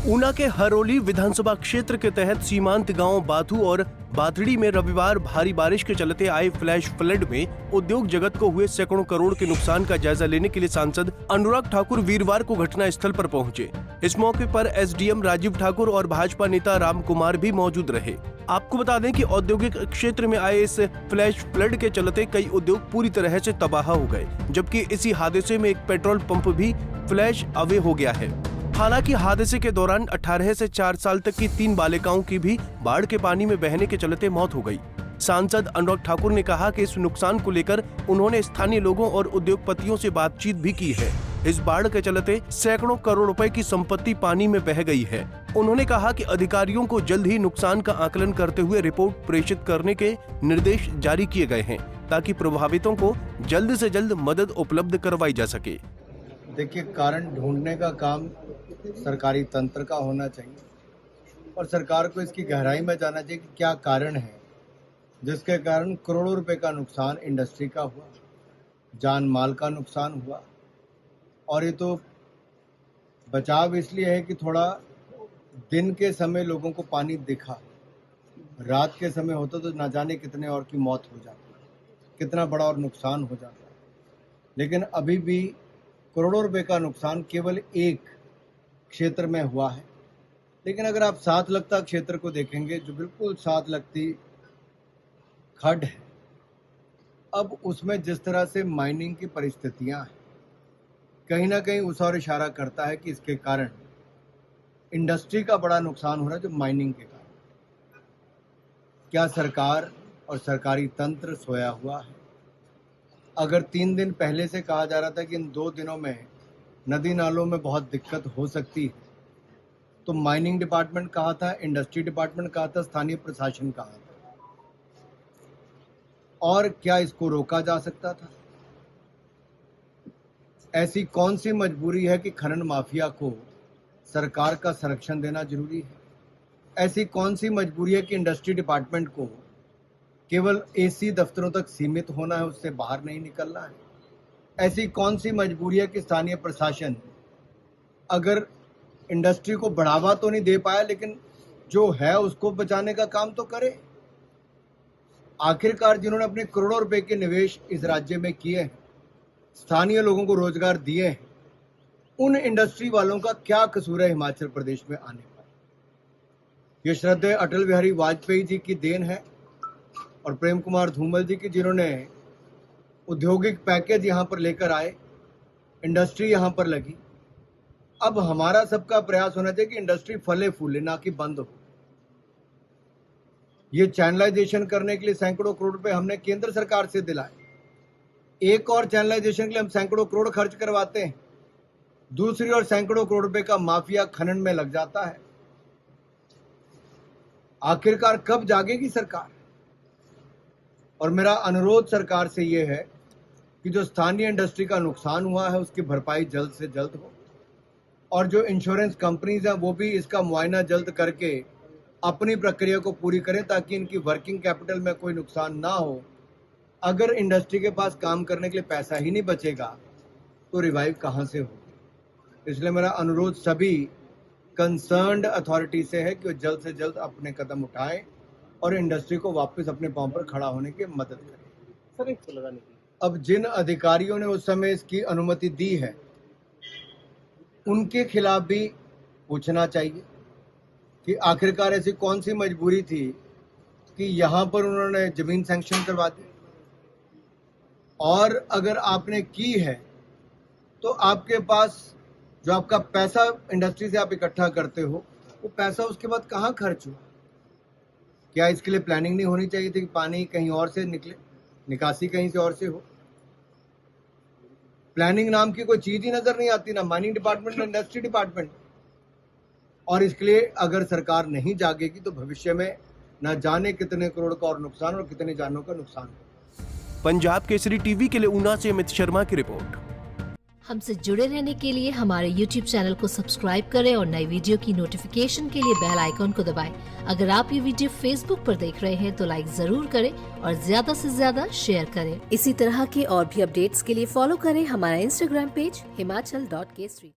ऊना के हरोली विधानसभा क्षेत्र के तहत सीमांत गांव बाथू और बाथड़ी में रविवार भारी बारिश के चलते आए फ्लैश फ्लड में उद्योग जगत को हुए सैकड़ों करोड़ के नुकसान का जायजा लेने के लिए सांसद अनुराग ठाकुर वीरवार को घटना स्थल पर पहुंचे। इस मौके पर एसडीएम राजीव ठाकुर और भाजपा नेता राम कुमार भी मौजूद रहे। आपको बता दें कि औद्योगिक क्षेत्र में आए इस फ्लैश फ्लड के चलते कई उद्योग पूरी तरह से तबाह हो गए, जबकि इसी हादसे में एक पेट्रोल पंप भी फ्लैश अवे हो गया है। हालांकि हादसे के दौरान 18 से 4 साल तक की 3 बालिकाओं की भी बाढ़ के पानी में बहने के चलते मौत हो गई। सांसद अनुराग ठाकुर ने कहा कि इस नुकसान को लेकर उन्होंने स्थानीय लोगों और उद्योगपतियों से बातचीत भी की है। इस बाढ़ के चलते सैकड़ों करोड़ रुपए की संपत्ति पानी में बह गई है। उन्होंने कहा कि अधिकारियों को जल्द ही नुकसान का आकलन करते हुए रिपोर्ट प्रेषित करने के निर्देश जारी किए गए हैं, ताकि प्रभावितों को जल्द से जल्द मदद उपलब्ध करवाई जा सके। देखिए, कारण ढूंढने का काम सरकारी तंत्र का होना चाहिए और सरकार को इसकी गहराई में जाना चाहिए कि क्या कारण है जिसके कारण करोड़ों रुपए का नुकसान इंडस्ट्री का हुआ, जान माल का नुकसान हुआ। और ये तो बचाव इसलिए है कि थोड़ा दिन के समय लोगों को पानी दिखा, रात के समय होता तो ना जाने कितने और की मौत हो जाती, कितना बड़ा और नुकसान हो जाता। लेकिन अभी भी करोड़ों रुपए का नुकसान केवल एक क्षेत्र में हुआ है। लेकिन अगर आप 7 लगता क्षेत्र को देखेंगे, जो बिल्कुल 7 लगती खड्ड है, अब उसमें जिस तरह से माइनिंग की परिस्थितियां हैं, कहीं ना कहीं उस और इशारा करता है कि इसके कारण इंडस्ट्री का बड़ा नुकसान हो रहा है, जो माइनिंग के कारण। क्या सरकार और सरकारी तंत्र सोया हुआ है? अगर 3 दिन पहले से कहा जा रहा था कि इन 2 दिनों में नदी नालों में बहुत दिक्कत हो सकती है, तो माइनिंग डिपार्टमेंट कहा था, इंडस्ट्री डिपार्टमेंट कहा था, स्थानीय प्रशासन कहा था, और क्या इसको रोका जा सकता था? ऐसी कौन सी मजबूरी है कि खनन माफिया को सरकार का संरक्षण देना जरूरी है? ऐसी कौन सी मजबूरी है कि इंडस्ट्री डिपार्टमेंट को केवल एसी दफ्तरों तक सीमित होना है, उससे बाहर नहीं निकलना है? ऐसी कौन सी मजबूरी है कि स्थानीय प्रशासन अगर इंडस्ट्री को बढ़ावा तो नहीं दे पाया, लेकिन जो है उसको बचाने का काम तो करे? आखिरकार जिन्होंने अपने करोड़ों रुपए के निवेश इस राज्य में किए हैं, स्थानीय लोगों को रोजगार दिए हैं, उन इंडस्ट्री वालों का क्या कसूर है हिमाचल प्रदेश में आने पर? ये श्रद्धेय अटल बिहारी वाजपेयी जी की देन है और प्रेम कुमार धूमल जी की, जिन्होंने औद्योगिक पैकेज यहाँ पर लेकर आए, इंडस्ट्री यहाँ पर लगी। अब हमारा सबका प्रयास होना चाहिए कि इंडस्ट्री फले फूले, ना कि बंद हो। ये चैनलाइजेशन करने के लिए सैकड़ों करोड़ रुपए हमने केंद्र सरकार से दिलाए। एक और चैनलाइजेशन के लिए हम सैकड़ों करोड़ खर्च करवाते हैं, दूसरी ओर सैकड़ों करोड़ रुपए का माफिया खनन में लग जाता है। आखिरकार कब जागेगी सरकार? और मेरा अनुरोध सरकार से यह है कि जो स्थानीय इंडस्ट्री का नुकसान हुआ है उसकी भरपाई जल्द से जल्द हो, और जो इंश्योरेंस कंपनीज हैं वो भी इसका मुआयना जल्द करके अपनी प्रक्रिया को पूरी करें, ताकि इनकी वर्किंग कैपिटल में कोई नुकसान ना हो। अगर इंडस्ट्री के पास काम करने के लिए पैसा ही नहीं बचेगा तो रिवाइव कहाँ से होगी? इसलिए मेरा अनुरोध सभी कंसर्न्ड अथॉरिटी से है कि वो जल्द से जल्द अपने कदम उठाएं और इंडस्ट्री को वापस अपने पांव पर खड़ा होने की मदद करें। सर, अब जिन अधिकारियों ने उस समय इसकी अनुमति दी है, उनके खिलाफ भी पूछना चाहिए कि आखिरकार ऐसी कौन सी मजबूरी थी कि यहाँ पर उन्होंने जमीन सैंक्शन करवा दी। और अगर आपने की है तो आपके पास जो आपका पैसा इंडस्ट्री से आप इकट्ठा करते हो, वो पैसा उसके बाद कहाँ खर्च हुआ? क्या इसके लिए प्लानिंग नहीं होनी चाहिए थी कि पानी कहीं और से निकले, निकासी कहीं से और से हो? प्लानिंग नाम की कोई चीज ही नजर नहीं आती, ना माइनिंग डिपार्टमेंट ना इंडस्ट्री डिपार्टमेंट। और इसके लिए अगर सरकार नहीं जागेगी तो भविष्य में न जाने कितने करोड़ का और नुकसान और कितने जानों का नुकसान हो। पंजाब केसरी टीवी के लिए ऊना से अमित शर्मा की रिपोर्ट। हमसे जुड़े रहने के लिए हमारे YouTube चैनल को सब्सक्राइब करें और नई वीडियो की नोटिफिकेशन के लिए बेल आइकॉन को दबाएं। अगर आप ये वीडियो Facebook पर देख रहे हैं तो लाइक जरूर करें और ज्यादा से ज्यादा शेयर करें। इसी तरह के और भी अपडेट्स के लिए फॉलो करें हमारा Instagram पेज himachal.kesri।